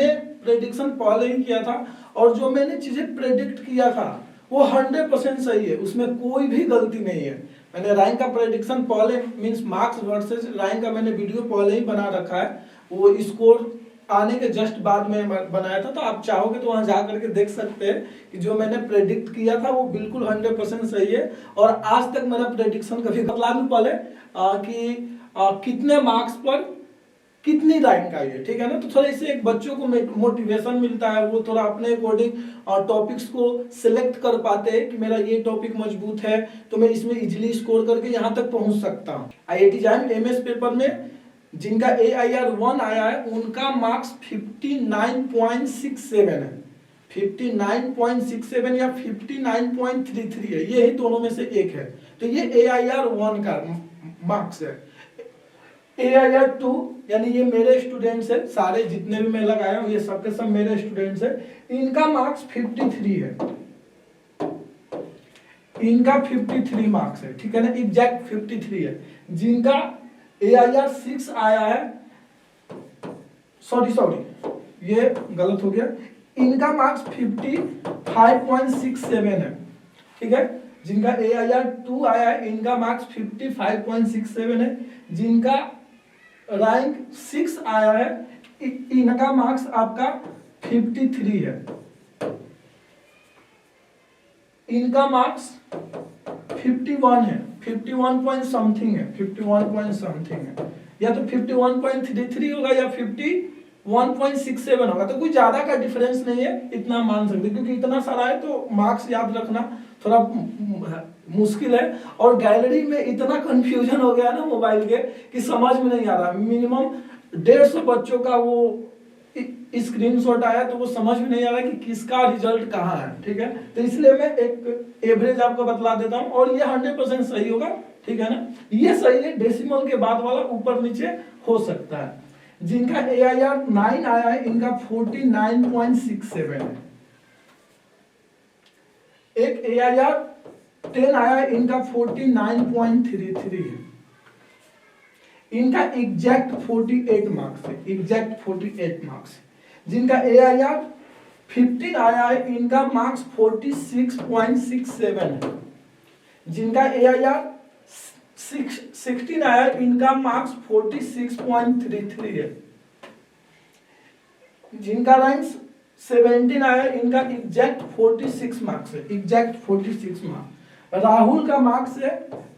मैंने प्रेडिक्शन पहले ही किया था और जो मैंने चीजें प्रेडिक्ट किया था वो 100% सही है, उसमें कोई भी गलती नहीं है। मैंने रैंक का प्रेडिक्शन पहले मींस मार्क्स वर्सेस रैंक का मैंने वीडियो पहले ही बना रखा है, वो स्कोर आने के जस्ट बाद में बनाया था, तो आप चाहोगे तो वहां जा करके देख सकते हैं कि जो मैंने प्रेडिक्ट किया था वो बिल्कुल 100% सही है। और आज तक मेरा प्रेडिक्शन कभी बता दूं पहले कि कितने मार्क्स पर कितनी रैंक आई है, ठीक है ना। तो थोड़ा इससे एक बच्चों को मोटिवेशन मिलता है, वो थोड़ा अपने अकॉर्डिंग टॉपिक्स को सिलेक्ट कर पाते हैं कि मेरा ये टॉपिक मजबूत है तो मैं इसमें इजीली स्कोर करके यहाँ तक पहुंच सकता हूँ। IIT जैम एमएस पेपर में जिनका AIR 1 आया है उनका मार्क्स 59.67 है, 59.67 या 59.33 है, ये ही दोनों में से एक है। तो ये AIR 1 का मार्क्स है। AIR 2 यानी ये मेरे स्टूडेंट्स है, सारे जितने भी मैं लगाया हूँ ये सबके सब मेरे स्टूडेंट्स है, इनका मार्क्स 53 है, इनका 53 मार्क्स है, ठीक है ना, एग्जैक्ट 53 है। जिनका AIR 6 आया है, सॉरी ये गलत हो गया, इनका मार्क्स 55.67 है, ठीक है। जिनका AIR 2 आया है इनका मार्क्स 55.67 है। जिनका रैंक 6 आया है इनका मार्क्स आपका 53 है, इनका मार्क्स 51 है, 51 पॉइंट समथिंग है, 51 पॉइंट समथिंग है, या तो 51.33 होगा या 51.67 होगा, तो कोई ज्यादा का डिफरेंस नहीं है, इतना मान सकते, क्योंकि इतना सारा है तो मार्क्स याद रखना थोड़ा मुश्किल है। और गैलरी में इतना कंफ्यूजन हो गया ना मोबाइल के कि समझ में नहीं आ रहा। मिनिमम 150 बच्चों का वो स्क्रीनशॉट आया तो वो समझ में नहीं आ रहा कि किसका रिजल्ट कहाँ है, ठीक है। तो इसलिए मैं एक एवरेज आपको बतला देता हूँ और ये 100% सही होगा, ठीक है ना। ये सही है, डेसिमल के बाद वाला ऊपर नीचे हो सकता है। जिनका AIR 9 आया है इनका 49.67 है, एक AIR 10 आया है इनका 49.33 है, इनका एग्जैक्ट 48 मार्क्स है, एग्जैक्ट 48 मार्क्स है। जिनका AIR 15 आया है इनका मार्क्स 46.67 है, जिनका AIR 16 आया है इनका मार्क्स 46.33 है, जिनका रैंक 17 आया है इनका एग्जैक्ट 46 मार्क्स है, एग्जैक्ट 46 मार्क्स। राहुल का मार्क्स है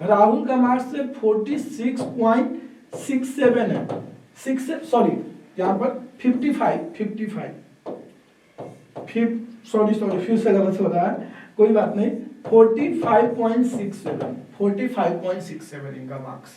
46.67 है, सॉरी यहाँ पर 55 सॉरी फिर से गलत हो रहा है, कोई बात नहीं, 45.67 इनका मार्क्स,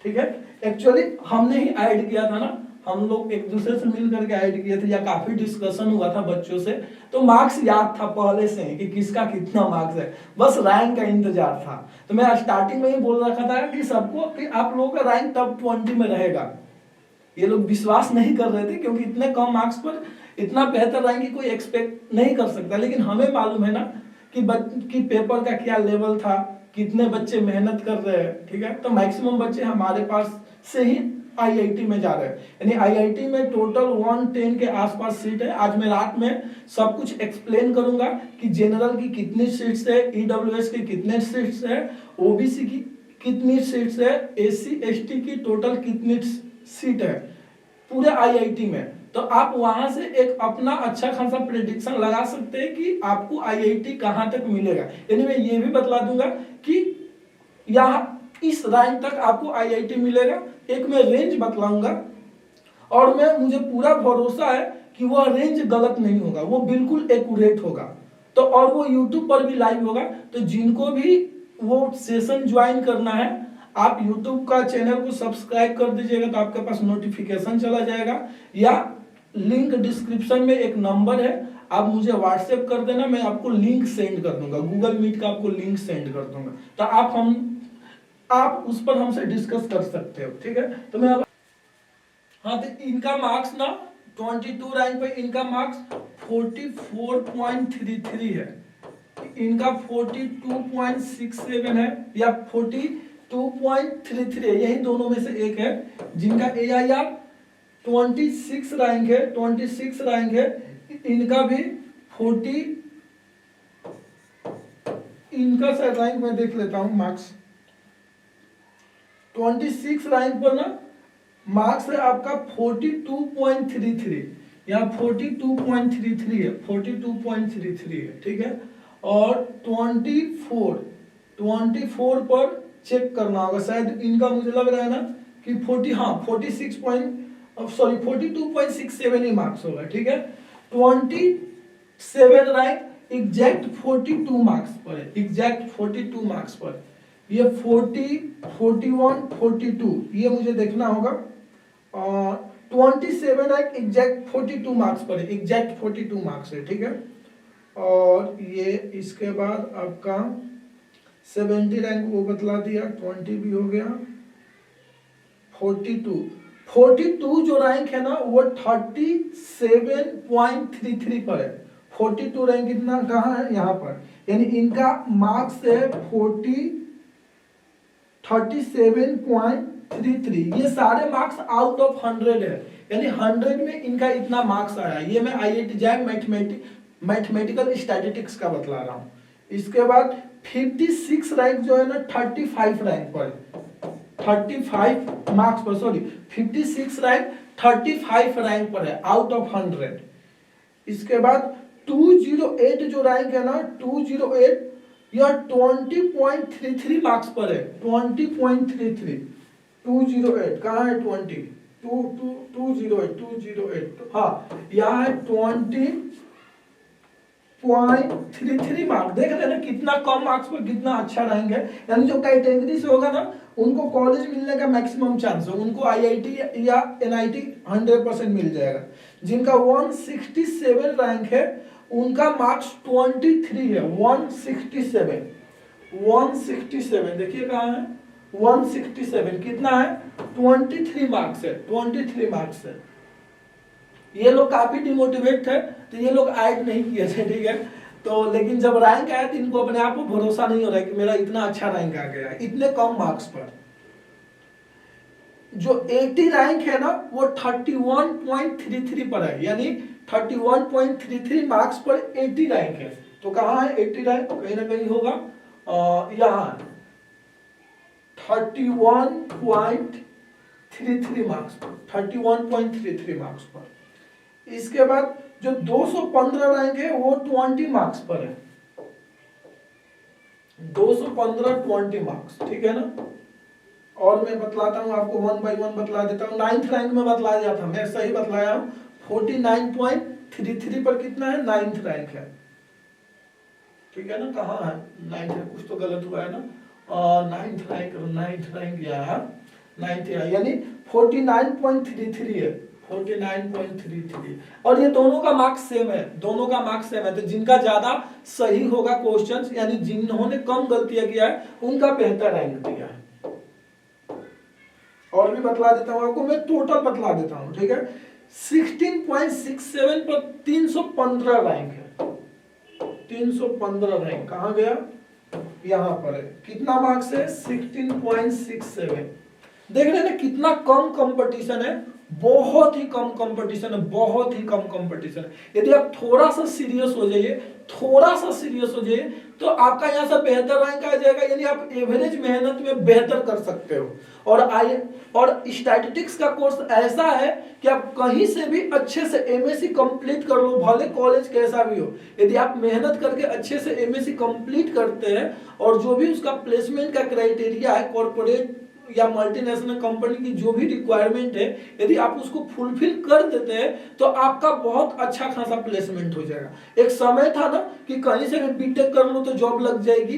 ठीक है। एक्चुअली हमने ही ऐड किया था ना, हम लोग एक दूसरे से मिल करके ऐड किए थे या काफी डिस्कशन हुआ था बच्चों से, तो मार्क्स याद था पहले से कि किसका कितना मार्क्स है, बस रैंक का इंतजार था। तो मैं स्टार्टिंग में ही बोल रखा था कि सबको कि आप लोगों का रैंक टॉप 20 में रहेगा। ये लोग विश्वास नहीं कर रहे थे क्योंकि इतने कम मार्क्स पर इतना बेहतर रैंक कोई एक्सपेक्ट नहीं कर सकता, लेकिन हमें मालूम है ना कि पेपर का क्या लेवल था, कितने बच्चे मेहनत कर रहे हैं, ठीक है। तो मैक्सिमम बच्चे हमारे पास से ही IIT में जा रहे हैं, यानी IIT में टोटल 110 के आसपास सीट है। आज मैं रात में सब कुछ एक्सप्लेन करूंगा कि जनरल की कितनी सीट्स है, EWS की कितने सीट्स है, OBC की कितनी सीट्स है, SC ST की टोटल कितनी सीट है पूरे IIT में। तो आप वहां से एक अपना अच्छा खासा प्रेडिक्शन लगा सकते हैं कि आपको IIT कहां तक मिलेगा। यानी मैं ये भी बतला दूंगा कि यहाँ इस रैंक तक आपको IIT मिलेगा, एक मैं रेंज बतलाऊंगा और मुझे पूरा भरोसा है कि वह रेंज गलत नहीं होगा, वो बिल्कुल एक्यूरेट होगा। तो और वो YouTube पर भी लाइव होगा, तो जिनको भी वो सेशन ज्वाइन करना है आप YouTube का चैनल को सब्सक्राइब कर दीजिएगा, तो आपके पास नोटिफिकेशन चला जाएगा, या लिंक डिस्क्रिप्शन में एक नंबर है, आप मुझे व्हाट्सएप कर देना, मैं आपको लिंक सेंड कर दूंगा, गूगल मीट का आपको लिंक सेंड कर दूंगा, तो आप उस पर हमसे डिस्कस कर सकते हो, ठीक है। तो मैं हाँ, तो इनका मार्क्स ना 22 रैंक पे इनका मार्क्स 44.33 है, इनका 42.67 है या 42.33 है, यही दोनों में से एक है। जिनका AIR 26 रैंक है, 26 रैंक है, इनका भी 40, इनका शायद रैंक मैं देख लेता हूं मार्क्स। 26 रैंक पर ना मार्क्स है आपका 42.33, यहाँ 42.33 है, 42.33 है, ठीक है। और 24 पर चेक करना होगा, शायद इनका मुझे लग रहा है ना कि 42.67 ही मार्क्स होगा, ठीक है। 27 रैंक एग्जैक्ट 42 मार्क्स पर है, एग्जैक्ट 42 मार्क्स पर। ये 40, 41, 42 ये मुझे देखना होगा। 27 रैंक एग्जैक्ट 42 मार्क्स पर है, एग्जैक्ट 42 मार्क्स है, ठीक है। और ये इसके बाद आपका 70 रैंक वो बतला दिया, 20 भी हो गया। 42 जो रैंक है ना वो 37.33 पर है। 42 रैंक इतना कहाँ है, यहाँ पर, यानी इनका मार्क्स है 37.33। ये सारे मार्क्स आउट ऑफ 100 है, यानी 100 में इनका इतना मार्क्स आया। ये मैं IIT जैम मैथमेटिकल स्टैटिस्टिक्स का बतला रहा हूँ। इसके बाद 56 रैंक जो है ना 35 रैंक पर, 35 मार्क्स पर, सॉरी 56 रैंक 35 रैंक पर है आउट ऑफ 100। इसके बाद 208 जो रैंक है ना 208 यह 20.33 मार्क्स पर है, 20.33। 208 कहाँ है, 208 हाँ यहाँ है 20.33 मार्क्स। देख रहे हैं ना कितना कम मार्क्स पर कितना अच्छा रैंक है। यानी जो कैटेगरी से होगा ना उनको कॉलेज मिलने का मैक्सिमम चांस है, उनको IIT या NIT 100% मिल जाएगा। जिनका 167 रैंक है उनका मार्क्स 23 है, 167 देखिए कहाँ है, 167 कितना है, 23 मार्क्स है, 23 मार्क्स है। ये लोग काफी डिमोटिवेट थे तो ये लोग ऐड नहीं किए थे, ठीक है। तो लेकिन जब रैंक आया तो इनको अपने आप को भरोसा नहीं हो रहा है कि मेरा इतना अच्छा रैंक आ गया इतने कम मार्क्स पर। जो 80 रैंक है ना वो 31.33 पर है, यानी 31.33 मार्क्स पर 80 रैंक है। तो कहाँ है 80 रैंक, कहीं ना कहीं होगा यहाँ 31.33 मार्क्स पर, 31.33 मार्क्स पर। इसके बाद जो 215 रैंक है वो 20 मार्क्स पर है, 215 20 मार्क्स, ठीक है ना। और मैं बतलाता हूं आपको, 1 by 1 बतला देता हूं। 9th रैंक में बतला दिया था, मैं सही बतलाया हूं। 49.33 पर कितना है, 9th रैंक है, ठीक है ना। कहाँ है 9th है, कुछ तो गलत हुआ है ना। 9th रैंक यहाँ 9th यानी 49.33 है, 49.33। और ये दोनों का मार्क्स सेम है, दोनों का मार्क्स सेम है। तो जिनका ज्यादा सही होगा क्वेश्चंस, यानी जिन्होंने कम गलतियां किया है उनका बेहतर रैंक दिया है। और भी बतला देता हूं आपको, मैं टोटल बतला देता हूं, ठीक है। 16.67 पर 315 रैंक है, 315 रैंक कहां गया, यहां पर है। कितना मार्क्स है, 16.67। देख रहे हैं ना कितना कम कंपटीशन है, बहुत ही कम कंपटीशन है, बहुत ही कम कंपटीशन है। यदि आप थोड़ा सा सीरियस हो जाइए, थोड़ा सा सीरियस हो जाइए तो आपका यहाँ से बेहतर रैंक आ जाएगा, यानी आप एवरेज मेहनत में बेहतर कर सकते हो। और स्टैटिस्टिक्स का कोर्स ऐसा है कि आप कहीं से भी अच्छे से MSc कंप्लीट कर लो, भले कॉलेज कैसा भी हो। यदि आप मेहनत करके अच्छे से MSc कंप्लीट करते हैं और जो भी उसका प्लेसमेंट का क्राइटेरिया है, कॉर्पोरेट या मल्टीनेशनल कंपनी की जो भी रिक्वायरमेंट है, यदि आप उसको फुलफिल कर देते हैं तो आपका बहुत अच्छा खासा प्लेसमेंट हो जाएगा। एक समय था ना कि कहीं से भी बीटेक कर लो तो जॉब लग जाएगी,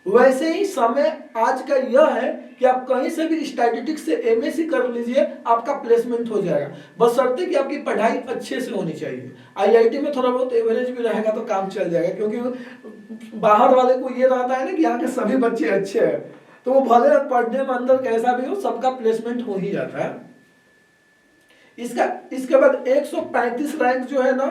वैसे ही समय आज का यह है कि आप कहीं से भी स्टैटिस्टिक्स से MSc कर लीजिए, आपका प्लेसमेंट हो जाएगा, बशर्ते कि आपकी पढ़ाई अच्छे से होनी चाहिए। IIT में थोड़ा बहुत एवरेज भी रहेगा तो काम चल जाएगा, क्योंकि बाहर वाले को ये रहता है ना कि यहाँ के सभी बच्चे अच्छे हैं, तो वो भले पढ़ने में अंदर कैसा भी हो सबका प्लेसमेंट हो ही जाता है। इसके बाद 135 रैंक जो है ना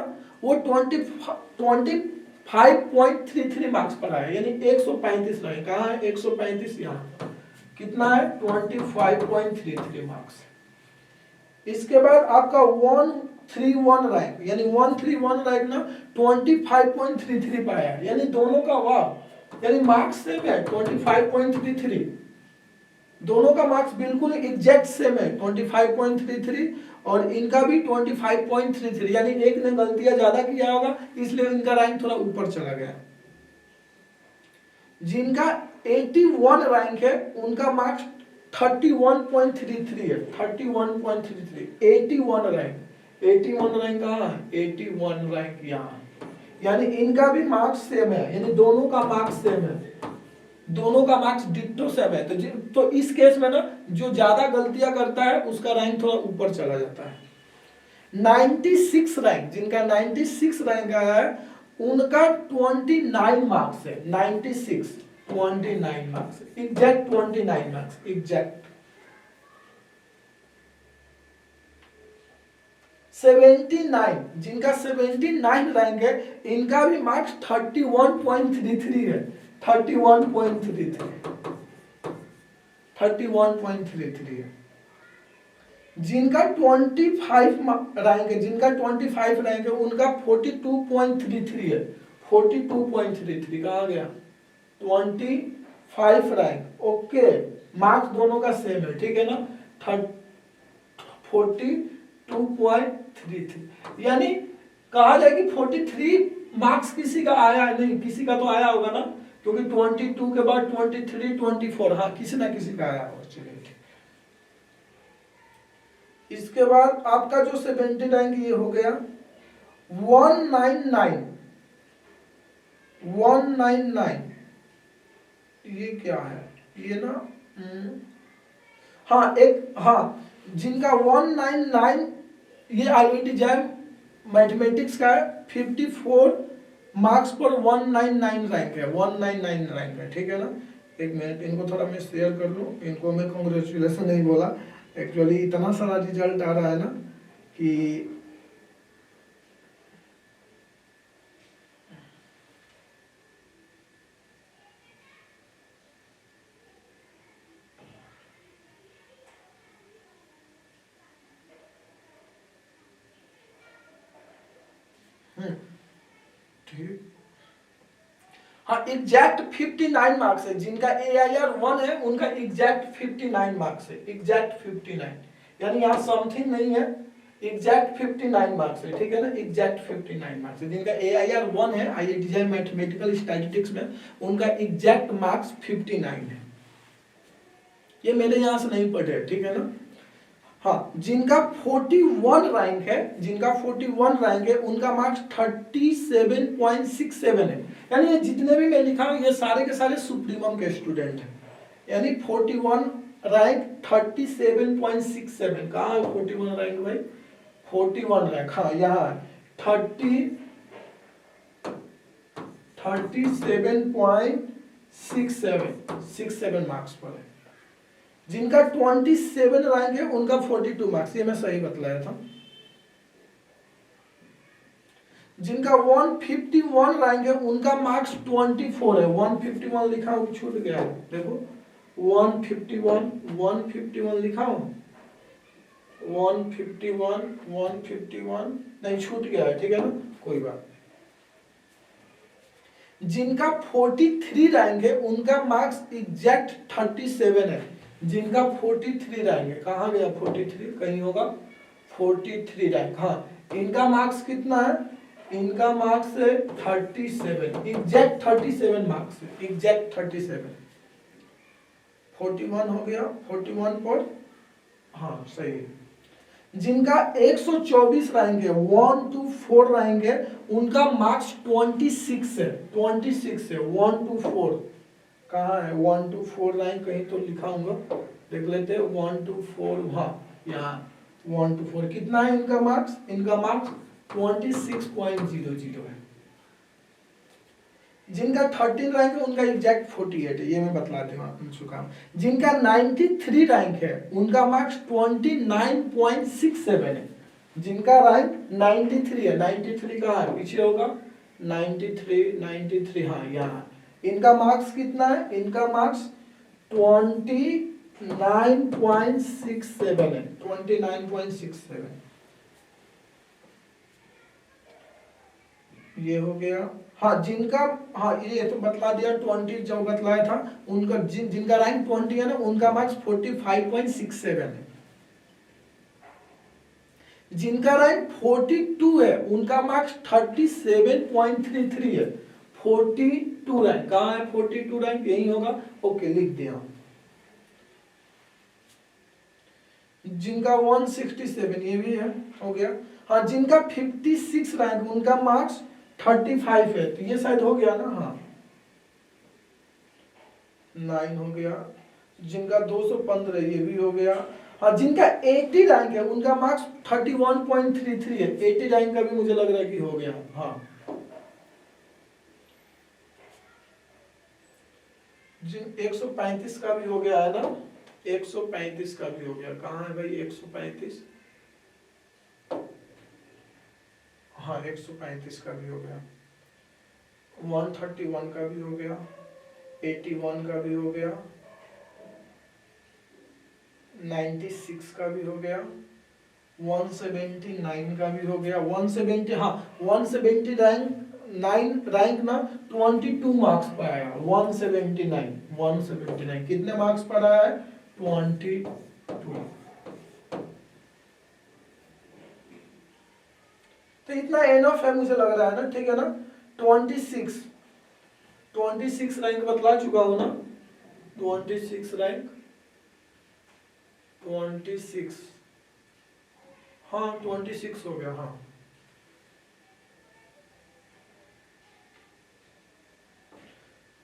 वो 25.33 मार्क्स पर आया, यानी 135 रैंक कहाँ है, 135 यहाँ कितना है, 25.33 मार्क्स। इसके बाद आपका 131 रैंक, यानी 131 रैंक ना 25.33 पाया, यानी दोनों का वाह, यानी मार्क्स सेम है 25.33, दोनों का मार्क्स बिल्कुल एग्जैक्ट सेम है 25.33 और इनका भी 25.33, यानी एक ने गलतियां ज्यादा किया होगा इसलिए इनका रैंक थोड़ा ऊपर चला गया। जिनका 81 रैंक है उनका मार्क्स 31.33 है, 31.33, 81 रैंक, 81 रैंक कहाँ है, 81 रैंक यहाँ, यानी इनका भी मार्क्स सेम है, यानी दोनों का मार्क्स सेम है, दोनों का मार्क्स डिट्टो सेम है। तो इस केस में ना जो ज्यादा गलतियां करता है उसका रैंक थोड़ा ऊपर चला जाता है। 96 रैंक, जिनका 96 रैंक है उनका 29 मार्क्स है, 96 29 मार्क्स, एग्जैक्ट 29 मार्क्स एग्जैक्ट। 79, जिनका 79 रैंक है इनका भी मार्क्स 31.33 है, 31.33 है। जिनका 25 रैंक है, जिनका 25 रैंक है उनका 42.33 है, 42.33 कहा गया 25 रैंक, ओके, मार्क्स दोनों का सेम है, ठीक है ना, 42.33, यानी कहा जाए कि 43 मार्क्स किसी का आया नहीं, किसी का तो आया होगा ना, क्योंकि 22 के बाद 23 24, हाँ किसी ना किसी का आया होगा। चलिए इसके बाद आपका जो 70 रैंक ये हो गया 199, ये क्या है ये ना, हाँ एक, हाँ जिनका 199 ये IIT जैम मैथमेटिक्स का है, 54 मार्क्स पर 199 रैंक है, 199 रैंक है, ठीक है ना। एक मिनट इनको थोड़ा मैं शेयर कर लूँ, इनको मैं कांग्रेचुलेसन नहीं बोला, एक्चुअली इतना सारा रिजल्ट आ रहा है ना कि ठीक, हाँ एग्जैक्ट 59 मार्क्स है, जिनका AIR 1 है उनका एग्जैक्ट 59 मार्क्स है, एग्जैक्ट 59, यानी यहाँ समथिंग नहीं है, एग्जैक्ट 59 मार्क्स है, ठीक है ना, एग्जैक्ट 59 मार्क्स है। जिनका AIR 1 है IIT जैम मैथमेटिकल स्टैटिस्टिक्स में उनका एग्जैक्ट मार्क्स 59 है, ये मेरे यहाँ से नहीं पढ़े, ठीक है ना। हाँ जिनका 41 रैंक है, जिनका 41 रैंक है उनका मार्क्स 37.67 है, यानी ये जितने भी मैं लिखा हूँ ये सारे के सारे सुप्रीमम के स्टूडेंट हैं, यानी 41 रैंक 37.67, कहाँ है 41 रैंक भाई, 41 रैंक, हाँ यहाँ 37.67 मार्क्स पर है। जिनका 27 रैंक है उनका 42 मार्क्स, ये मैं सही बतलाया था। जिनका 151 रैंक है उनका मार्क्स 24 है, 151 लिखा हूं छूट गया है, देखो 151 लिखा हूं, 151 नहीं छूट गया है, ठीक है ना, कोई बात। जिनका 43 रैंक है उनका मार्क्स एग्जैक्ट 37 है, जिनका 43 रैंक है, कहाँ गया 43, कहीं होगा 43 रैंक, हाँ इनका मार्क्स कितना है, इनका मार्क्स है 37, एग्जैक्ट 37 मार्क्स है, एग्जैक्ट 37, 41 हो गया, 41 पर, हाँ सही है। जिनका 124 रैंक है, 124 रैंक है उनका मार्क्स 26 है, 26 है, 124, कहाँ है 124 रैंक, कहीं तो लिखाऊंगा, देख लेते हैं 124, हाँ यहाँ 124, कितना है इनका मार्क्स, इनका मार्क्स 26.00 है। जिनका 13 रैंक है उनका एग्जैक्ट 48 है, ये मैं बतला चुका हूँ। जिनका 93 रैंक है उनका मार्क्स 29.67 है, जिनका रैंक 93 है, 93 कहाँ है, पीछे होगा 93, हाँ यहाँ, इनका मार्क्स कितना है, इनका मार्क्स 25.07 29.67 है, 29.67 ये हो गया। हाँ जिनका, हाँ ये तो बतला दिया 20 जो बतलाया था उनका, जिनका रैंक 20 है ना उनका मार्क्स 45.67 है। जिनका रैंक 42 है उनका मार्क्स 37.33 है। 42 रैंक कहाँ है? 42 रैंक यही होगा। ओके लिख दिया। जिनका 167 ये भी है, हो गया। हाँ जिनका 56 रैंक उनका मार्क्स 35 है, तो ये शायद हो गया ना। हाँ 9 हो गया। जिनका 215 ये भी हो गया। हाँ जिनका 80 रैंक है उनका मार्क्स 31.33 है। 80 रैंक का भी मुझे लग रहा है कि हो गया। हाँ जिन 135 का भी हो गया है ना, 135 का भी हो गया। कहाँ है भाई 135? हाँ 135 का भी हो गया। 131 का भी हो गया। 81 का भी हो गया। 96 का भी हो गया। 179 का भी हो गया। 170, हाँ 170 रैंक ना 22 मार्क्स पर आया। 179 कितने मार्क्स पर आया है? 22। तो इतना एनफ है मुझे लग रहा है ना, ठीक है ना। 26 रैंक बतला चुका हूं ना। 26 रैंक, 26, हाँ 26 हो गया। हाँ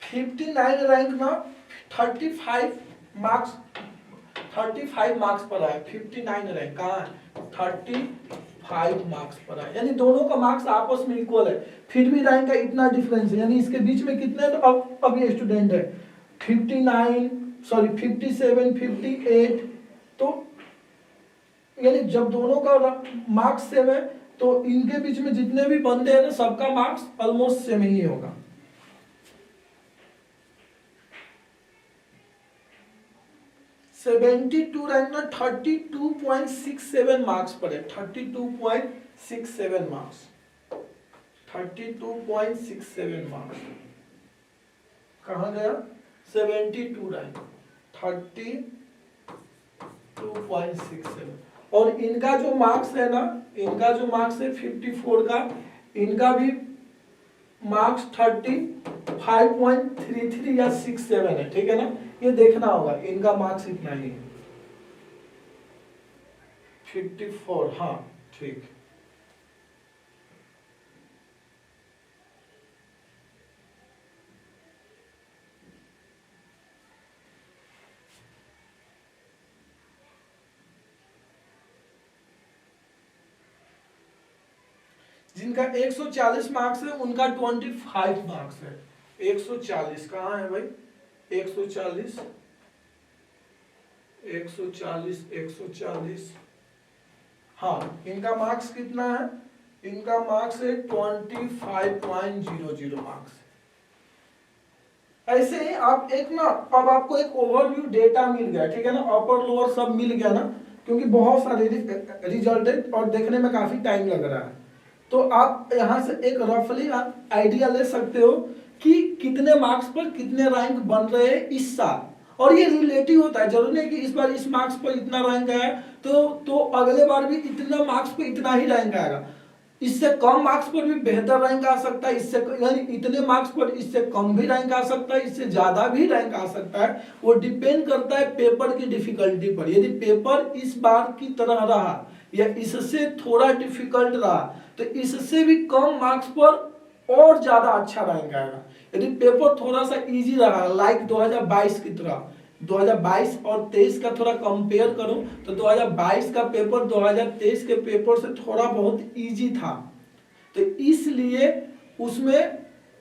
59 रैंक ना 35 मार्क्स, 35 मार्क्स पर आया। 59 रैंक कहाँ है? 35 मार्क्स पर आया, यानी दोनों का मार्क्स आपस में इक्वल है, फिर भी रैंक का इतना डिफरेंस है। यानी इसके बीच में कितने तो अब ये स्टूडेंट है 57, 58, तो यानी जब दोनों का मार्क्स सेम है तो इनके बीच में जितने भी बंदे हैं ना सबका मार्क्स ऑलमोस्ट सेम ही होगा। सेवेंटी टू रैंक ना 32.67 मार्क्स पर है। 32.67 मार्क्स, 32.67 मार्क्स कहाँ गया? 72 रैंक 32.67। और इनका जो मार्क्स है ना, इनका जो मार्क्स है 54 का, इनका भी मार्क्स 35.33 या 67 है, ठीक है ना। ये देखना होगा, इनका मार्क्स इतना ही है 54। हाँ ठीक। जिनका 140 मार्क्स है उनका 25 मार्क्स है। 140 कहाँ है भाई? 140, 140, हाँ इनका मार्क्स कितना है? इनका मार्क्स है 25.00 मार्क्स। ऐसे ही आप एक ना, अब आपको एक ओवरव्यू डेटा मिल गया, ठीक है ना, अपर लोअर सब मिल गया ना, क्योंकि बहुत सारे रिजल्ट है और देखने में काफी टाइम लग रहा है। तो आप यहां से एक रफली आइडिया ले सकते हो कि कितने मार्क्स पर कितने रैंक बन रहे हैं इस साल। और ये रिलेटिव होता है, जरूरी नहीं कि इस बार इस मार्क्स पर इतना रैंक आया तो अगले बार भी इतना मार्क्स पर इतना ही रैंक आएगा। इससे कम मार्क्स पर भी बेहतर रैंक आ सकता है, इससे यानी इतने मार्क्स पर इससे कम भी रैंक आ सकता है, इससे ज्यादा भी रैंक आ सकता है। वो डिपेंड करता है पेपर की डिफिकल्टी पर। यदि पेपर इस बार की तरह रहा या इससे थोड़ा डिफिकल्ट रहा तो इससे भी कम मार्क्स पर और ज्यादा अच्छा रैंक आएगा। यदि पेपर थोड़ा सा इजी रहा, लाइक 2022 की तरह, 2022 और 23 का थोड़ा कंपेयर करूं तो 2022 का पेपर 2023 के पेपर से थोड़ा बहुत इजी था, तो इसलिए उसमें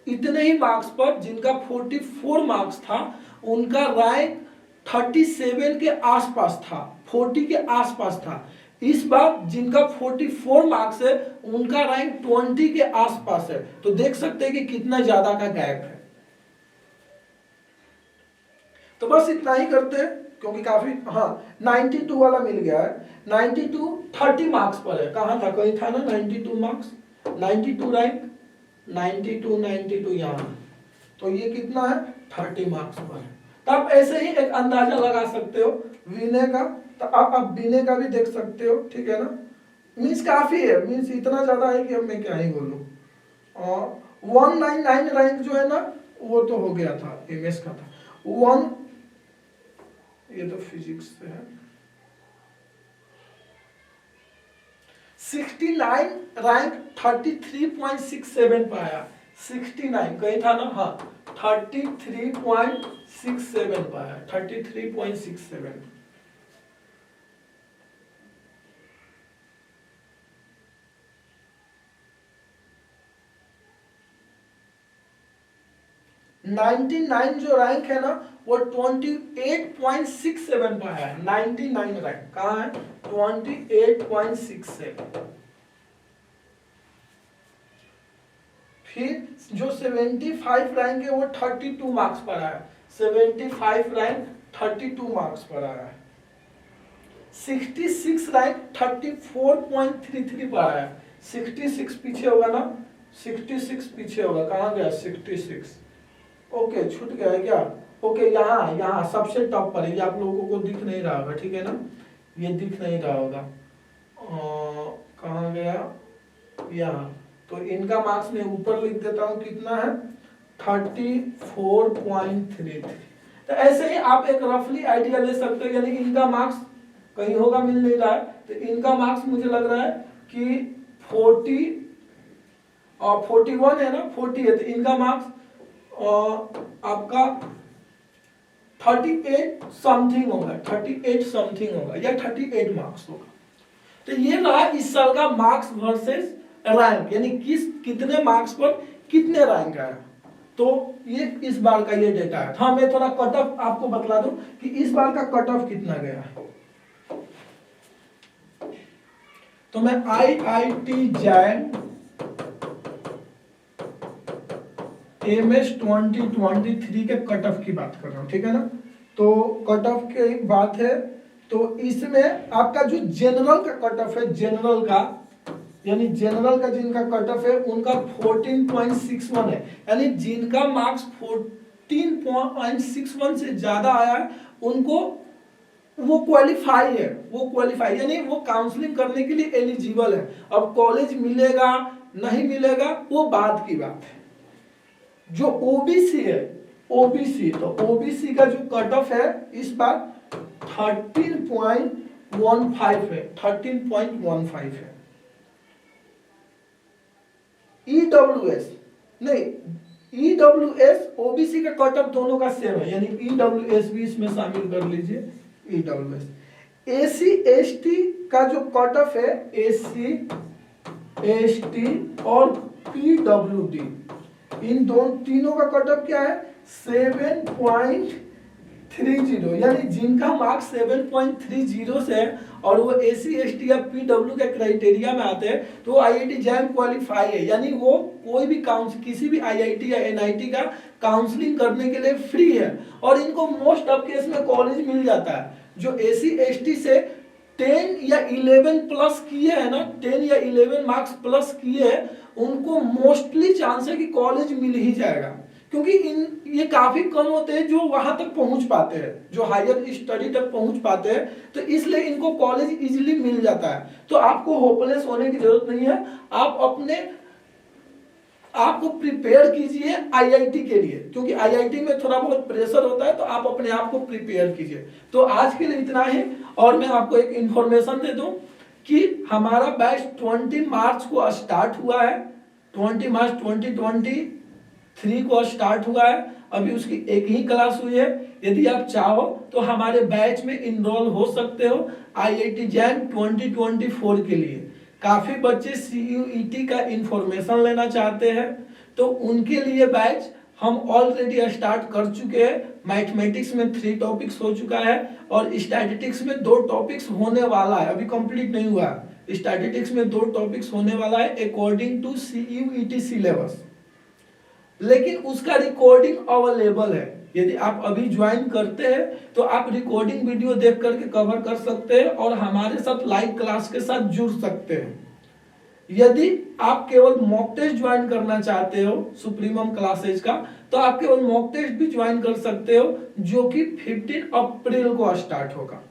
इतने ही मार्क्स पर जिनका 44 मार्क्स था उनका रैंक 37 के आसपास था, 40 के आसपास था। इस बार जिनका 44 मार्क्स है उनका रैंक 20 के आसपास है। तो देख सकते हैं कि कितना ज्यादा का गैप है। तो बस इतना ही करते हैं, क्योंकि काफी, हाँ 92 वाला मिल गया है। 92 30 मार्क्स पर है, कहाँ था, कहीं था ना 92 मार्क्स, 92 रैंक, 92 यहाँ, तो ये कितना है 30 मार्क्स पर है। तो आप ऐसे ही एक अंदाजा लगा सकते हो विनय का, तो आप विनय का भी देख सकते हो, ठीक है ना। मीन्स काफी है, मीन्स इतना ज्यादा है कि अब मैं क्या ही बोलूं। 199 रैंक जो है ना वो तो हो गया था, एमएस का था। ये तो फिजिक्स से है। 69 रैंक 33.67 पाया, 69 कहीं था ना, हाँ 33.67 पाया, 33.67। नाइनटी 99 जो रैंक है ना वो 28.67 पर है। 99 रैंक कहाँ है, 28.67। फिर जो 75 रैंक है वो 32 मार्क्स पर आया, 75 रैंक 32 मार्क्स पर आया। 66 रैंक 34.33 पर आया। 66 पीछे होगा ना, 66 पीछे होगा, कहाँ गया 66, ओके छूट गया है क्या, ओके यहाँ सबसे टॉप पर है, ये आप लोगों को दिख नहीं रहा होगा, ठीक है ना, ये दिख नहीं रहा होगा, कहाँ गया, यहाँ। तो इनका मार्क्स मैं ऊपर लिख देता हूँ, कितना है 34.33। तो ऐसे ही आप एक रफली आइडिया ले सकते हो, यानी कि इनका मार्क्स कहीं होगा, मिल नहीं रहा है, तो इनका मार्क्स मुझे लग रहा है कि 40 और 41 है ना, 40 है, तो इनका मार्क्स आपका 38 समथिंग होगा, 38 समथिंग होगा या 38 मार्क्स होगा। तो ये रहा इस साल का मार्क्स वर्सेस रैंक, यानी कितने मार्क्स पर कितने रैंक आया। तो ये इस बार का ये डेटा है। हाँ मैं थोड़ा कट ऑफ आपको बतला दूं कि इस बार का कट ऑफ कितना गया है। तो मैं IIT जैन MS 2023 के कट ऑफ की बात कर रहा हूं, ठीक है ना। तो कट ऑफ की बात है, तो इसमें आपका जो जनरल का कट ऑफ है, जनरल का यानी जनरल का जिनका कट ऑफ है उनका 14.61 है, यानी जिनका मार्क्स 14.61 से ज्यादा आया है उनको वो क्वालिफाई है, वो क्वालिफाई यानी वो काउंसलिंग करने के लिए एलिजिबल है। अब कॉलेज मिलेगा नहीं मिलेगा वो बाद की बात है। जो ओबीसी है, ओबीसी, तो ओबीसी का जो कट ऑफ है इस बार 13.15 है, 13.15 है। ईडब्ल्यूएस नहीं, ईडब्ल्यूएस ओबीसी का कट ऑफ दोनों का सेम है, यानी ईडब्ल्यूएस भी इसमें शामिल कर लीजिए, ईडब्ल्यूएस। एसी एसटी का जो कट ऑफ है, एसी एसटी और पीडब्ल्यूडी, इन दोनों तीनों का कट ऑफ क्या है 7.30, यानी जिनका मार्क्स 7.30 से है और वो एसी एसटी या पीडब्ल्यू के क्राइटेरिया में आते हैं तो आईआईटी जैम क्वालिफाई है, यानी वो कोई भी किसी भी आईआईटी या एनआईटी का काउंसलिंग करने के लिए फ्री है और इनको मोस्ट ऑफ केस में कॉलेज मिल जाता है। जो एसी एसटी से 10 या 11 प्लस किए हैं ना, 10 या 11 मार्क्स प्लस किए हैं, उनको मोस्टली चांस है कि कॉलेज मिल ही जाएगा, क्योंकि ये काफी कम होते हैं जो वहां तक पहुंच पाते हैं, जो हायर स्टडी तक पहुंच पाते हैं, तो इसलिए इनको कॉलेज इजीली मिल जाता है। तो आपको होपलेस होने की जरूरत नहीं है, आपको प्रिपेयर कीजिए आईआईटी के लिए, क्योंकि आईआईटी में थोड़ा बहुत प्रेशर होता है, तो आप अपने आप को प्रिपेयर कीजिए। तो आज के लिए इतना ही, और मैं आपको एक इंफॉर्मेशन दे दूं कि हमारा बैच 20 मार्च को स्टार्ट हुआ है, 20 मार्च 2023 को स्टार्ट हुआ है। अभी उसकी एक ही क्लास हुई है। यदि आप चाहो तो हमारे बैच में इनरोल हो सकते हो आईआईटी जैन 2024 के लिए। काफी बच्चे CUET का इंफॉर्मेशन लेना चाहते हैं, तो उनके लिए बैच हम ऑलरेडी स्टार्ट कर चुके हैं। मैथमेटिक्स में 3 टॉपिक्स हो चुका है और स्टैटिस्टिक्स में 2 टॉपिक्स होने वाला है, अभी कंप्लीट नहीं हुआ। स्टैटिस्टिक्स में 2 टॉपिक्स होने वाला है अकॉर्डिंग टू CUET सिलेबस, लेकिन उसका रिकॉर्डिंग अवेलेबल है। यदि आप अभी ज्वाइन करते हैं तो आप रिकॉर्डिंग वीडियो देख करके कवर कर सकते हैं और हमारे साथ लाइव क्लास के साथ जुड़ सकते हैं। यदि आप केवल मॉक टेस्ट ज्वाइन करना चाहते हो सुप्रीमम क्लासेज का, तो आप केवल मॉक टेस्ट भी ज्वाइन कर सकते हो, जो कि 15 अप्रैल को स्टार्ट होगा।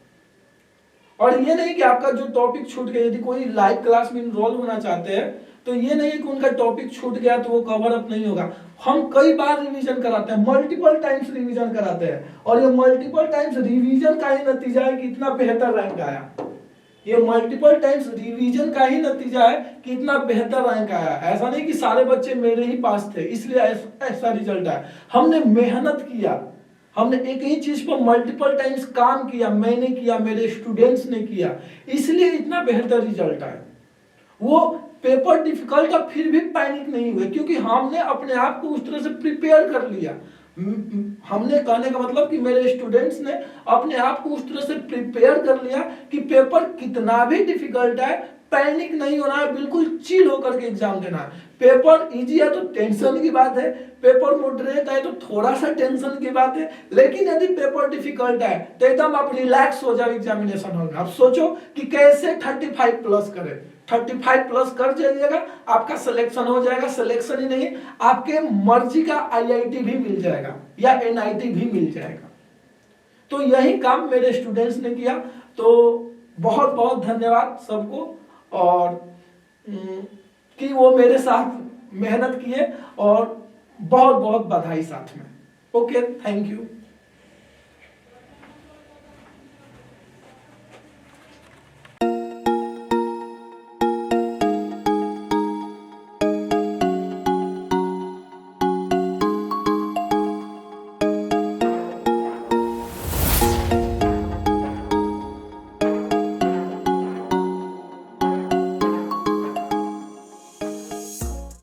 और ये नहीं कि आपका जो टॉपिक छूट गया, यदि कोई लाइव क्लास में इनरोल होना चाहते हैं तो ये नहीं कि उनका टॉपिक छूट गया तो वो कवर अप नहीं होगा। हम कई बार रिवीजन कराते हैं, मल्टीपल टाइम्स रिवीजन कराते हैं, और ये मल्टीपल टाइम्स रिवीजन का ही नतीजा है कि इतना बेहतर रैंक आया। ये मल्टीपल टाइम्स रिवीजन का ही नतीजा है कि इतना बेहतर रैंक आया। ऐसा नहीं कि सारे बच्चे मेरे ही पास थे इसलिए ऐसा रिजल्ट आया। हमने मेहनत किया, हमने एक ही चीज पर मल्टीपल टाइम्स काम किया, मैंने किया, मेरे स्टूडेंट्स ने किया, इसलिए इतना बेहतर रिजल्ट आया। वो पेपर डिफिकल्ट था फिर भी पैनिक नहीं हुए, क्योंकि हमने अपने आप को उस तरह से प्रिपेयर कर लिया। हमने कहने का मतलब कि मेरे स्टूडेंट्स ने अपने आप को उस तरह से प्रिपेयर कर लिया कि पेपर कितना भी डिफिकल्ट है पैनिक नहीं होना है, बिल्कुल चिल होकर के एग्जाम देना है। पेपर इजी है तो टेंशन की बात है, पेपर मॉडरेट है तो थोड़ा सा टेंशन की बात है, लेकिन यदि पेपर डिफिकल्ट है तो एकदम आप रिलैक्स हो जाओ एग्जामिनेशन हॉल में। आप सोचो कि कैसे 35 प्लस करें, 35 प्लस कर जाइएगा, आपका सिलेक्शन हो जाएगा। सिलेक्शन ही नहीं, आपके मर्जी का आईआईटी भी मिल जाएगा या एनआईटी भी मिल जाएगा। तो यही काम मेरे स्टूडेंट्स ने किया। तो बहुत बहुत धन्यवाद सबको, और कि वो मेरे साथ मेहनत किए, और बहुत बहुत बधाई साथ में। Okay, thank you.